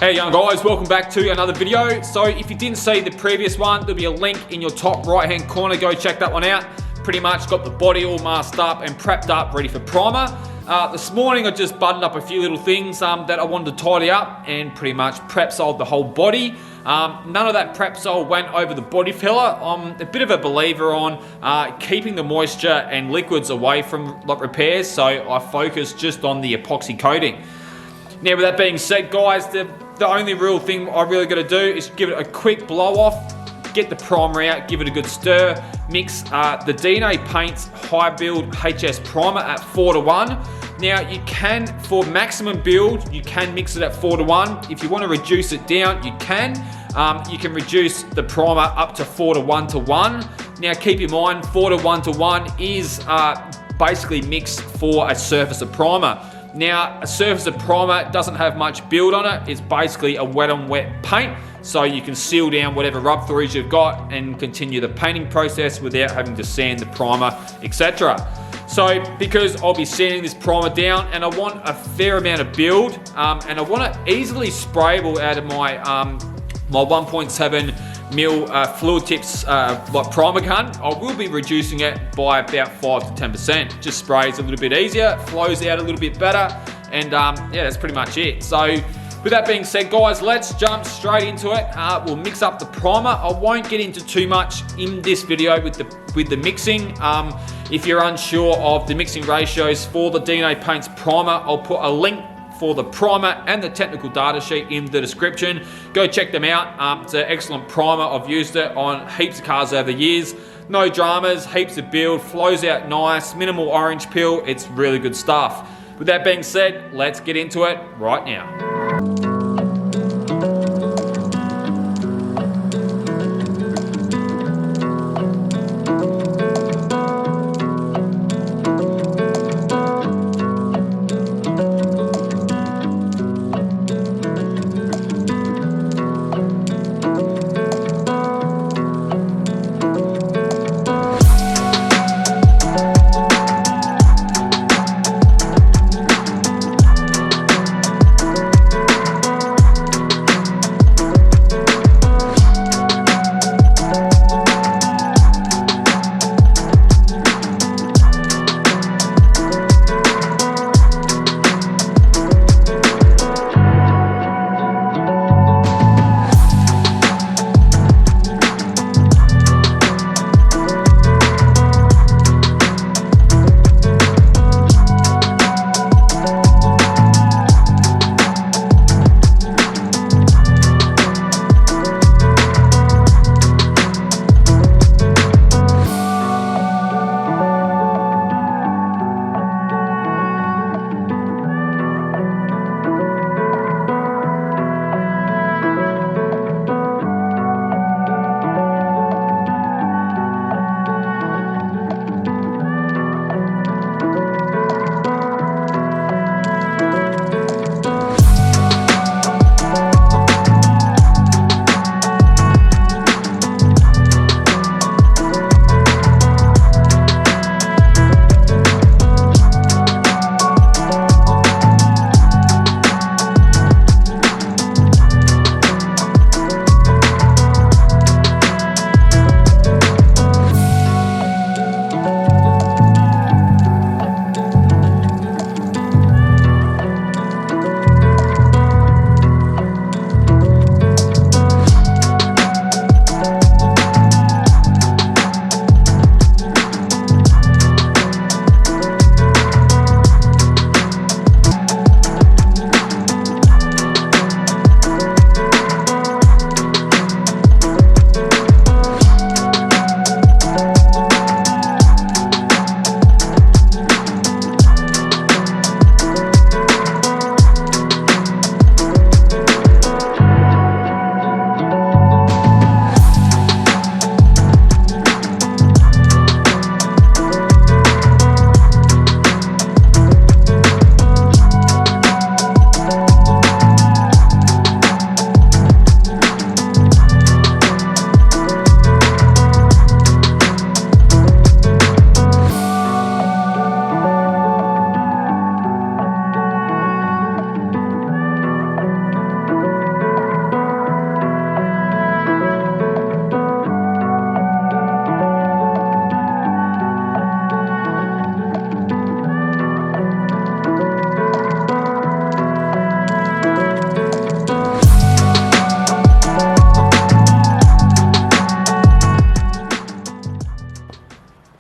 Hey young guys, welcome back to another video. So if you didn't see the previous one, there'll be a link in your top right hand corner. Go check that one out. Pretty much got the body all masked up and prepped up, ready for primer. This morning I just buttoned up a few little things that I wanted to tidy up and pretty much prep soled the whole body. None of that prep sol went over the body filler. I'm a bit of a believer on keeping the moisture and liquids away from repairs, so I focus just on the epoxy coating. Now with that being said guys, the only real thing I really got to do is give it a quick blow off, get the primer out, give it a good stir, mix the DNA Paints High Build HS Primer at 4:1. Now you can, for maximum build, you can mix it at 4:1. If you want to reduce it down, you can. You can reduce the primer up to 4:1:1. Now keep in mind, 4:1:1 is basically mixed for a surface of primer. Now, a surface of primer doesn't have much build on it. It's basically a wet on wet paint, so you can seal down whatever rub throughs you've got and continue the painting process without having to sand the primer, etc. So, because I'll be sanding this primer down and I want a fair amount of build, and I want it easily sprayable out of my 1.7 mil fluid tips like primer gun, I will be reducing it by about 5 to 10%. Just sprays a little bit easier, flows out a little bit better, and yeah, that's pretty much it. So with that being said guys, let's jump straight into it. We'll mix up the primer. I won't get into too much in this video with the mixing. If you're unsure of the mixing ratios for the DNA Paints primer, I'll put a link for the primer and the technical data sheet in the description. Go check them out. It's an excellent primer. I've used it on heaps of cars over the years. No dramas, heaps of build, flows out nice, minimal orange peel. It's really good stuff. With that being said, let's get into it right now.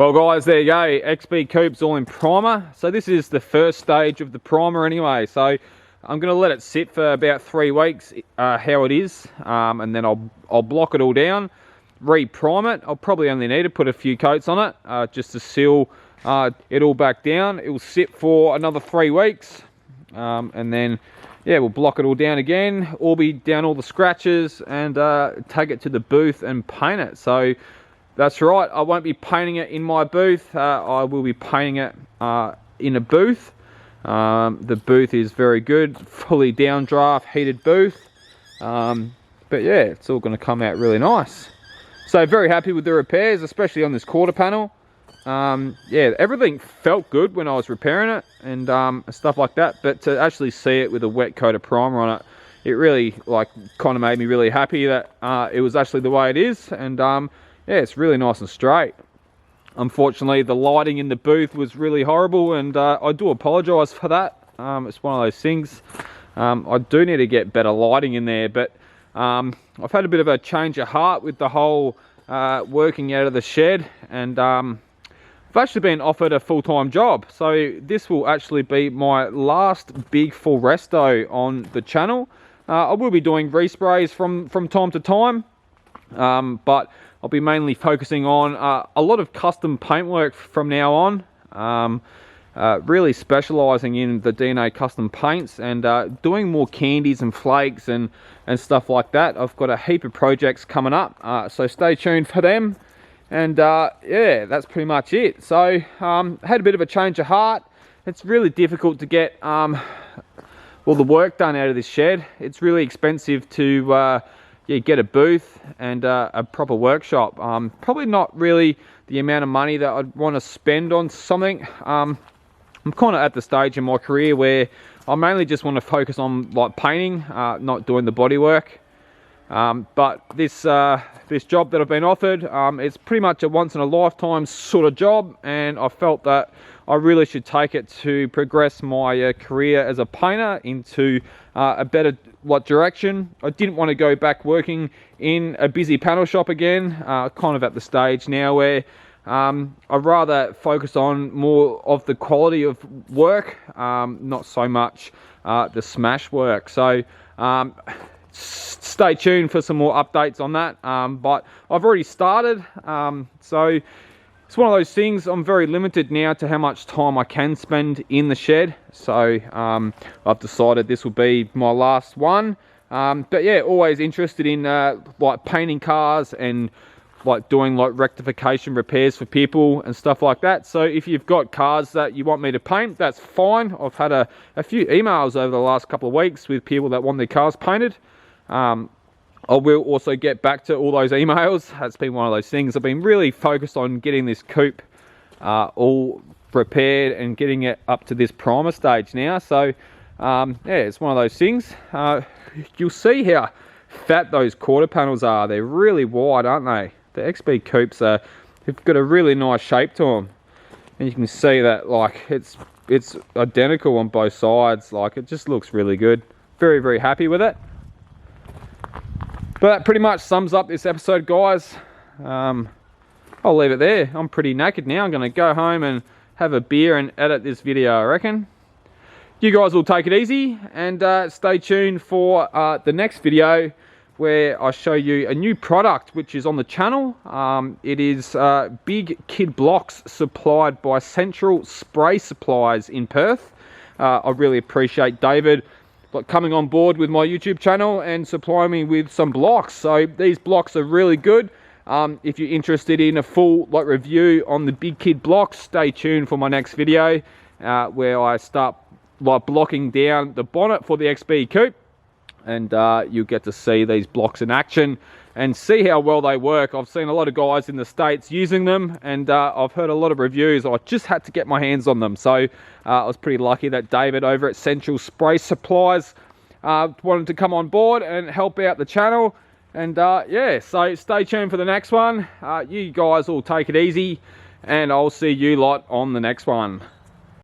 Well guys, there you go, XB Coupe's all in primer. So this is the first stage of the primer anyway. So I'm going to let it sit for about 3 weeks, how it is, and then I'll block it all down, re-prime it. I'll probably only need to put a few coats on it, just to seal it all back down. It will sit for another 3 weeks, and then yeah, we'll block it all down again, be down all the scratches, and take it to the booth and paint it. So that's right, I won't be painting it in my booth. I will be painting it in a booth. The booth is very good, fully downdraft heated booth, but yeah, it's all going to come out really nice. So very happy with the repairs, especially on this quarter panel. Yeah, everything felt good when I was repairing it and stuff like that, but to actually see it with a wet coat of primer on it, it really kind of made me really happy that it was actually the way it is. And yeah, it's really nice and straight. Unfortunately, the lighting in the booth was really horrible, and I do apologise for that. It's one of those things. I do need to get better lighting in there, but I've had a bit of a change of heart with the whole working out of the shed, and I've actually been offered a full-time job. So this will actually be my last big full resto on the channel. I will be doing resprays from time to time, but I'll be mainly focusing on a lot of custom paintwork from now on. Really specialising in the DNA custom paints, and doing more candies and flakes and stuff like that. I've got a heap of projects coming up, so stay tuned for them. And yeah, that's pretty much it. So had a bit of a change of heart. It's really difficult to get all the work done out of this shed. It's really expensive to yeah, get a booth and a proper workshop. Probably not really the amount of money that I'd want to spend on something. I'm kind of at the stage in my career where I mainly just want to focus on painting, not doing the body work. But this job that I've been offered, it's pretty much a once in a lifetime sort of job, and I felt that I really should take it to progress my career as a painter into a better direction. I didn't want to go back working in a busy panel shop again. Kind of at the stage now where I'd rather focus on more of the quality of work, not so much the smash work. So stay tuned for some more updates on that, but I've already started, so it's one of those things. I'm very limited now to how much time I can spend in the shed, so I've decided this will be my last one. But yeah, always interested in painting cars and doing rectification repairs for people and stuff like that. So if you've got cars that you want me to paint, that's fine. I've had a few emails over the last couple of weeks with people that want their cars painted. I will also get back to all those emails. That's been one of those things. I've been really focused on getting this coupe all prepared and getting it up to this primer stage now. So yeah, it's one of those things. You'll see how fat those quarter panels are. They're really wide, aren't they? The XB Coupes they've got a really nice shape to them, and you can see that it's identical on both sides. It just looks really good. Very happy with it. But that pretty much sums up this episode, guys. I'll leave it there. I'm pretty knackered now. I'm going to go home and have a beer and edit this video, I reckon. You guys will take it easy, and stay tuned for the next video where I show you a new product which is on the channel. It is big kid blocks supplied by Central Spray Supplies in Perth. I really appreciate David coming on board with my YouTube channel and supplying me with some blocks. So these blocks are really good. If you're interested in a full review on the big kid blocks, stay tuned for my next video where I start blocking down the bonnet for the XB Coupe, and you'll get to see these blocks in action and see how well they work. I've seen a lot of guys in the States using them, and I've heard a lot of reviews. I just had to get my hands on them, so I was pretty lucky that David over at Central Spray Supplies wanted to come on board and help out the channel. And yeah, so stay tuned for the next one. You guys all take it easy, and I'll see you lot on the next one.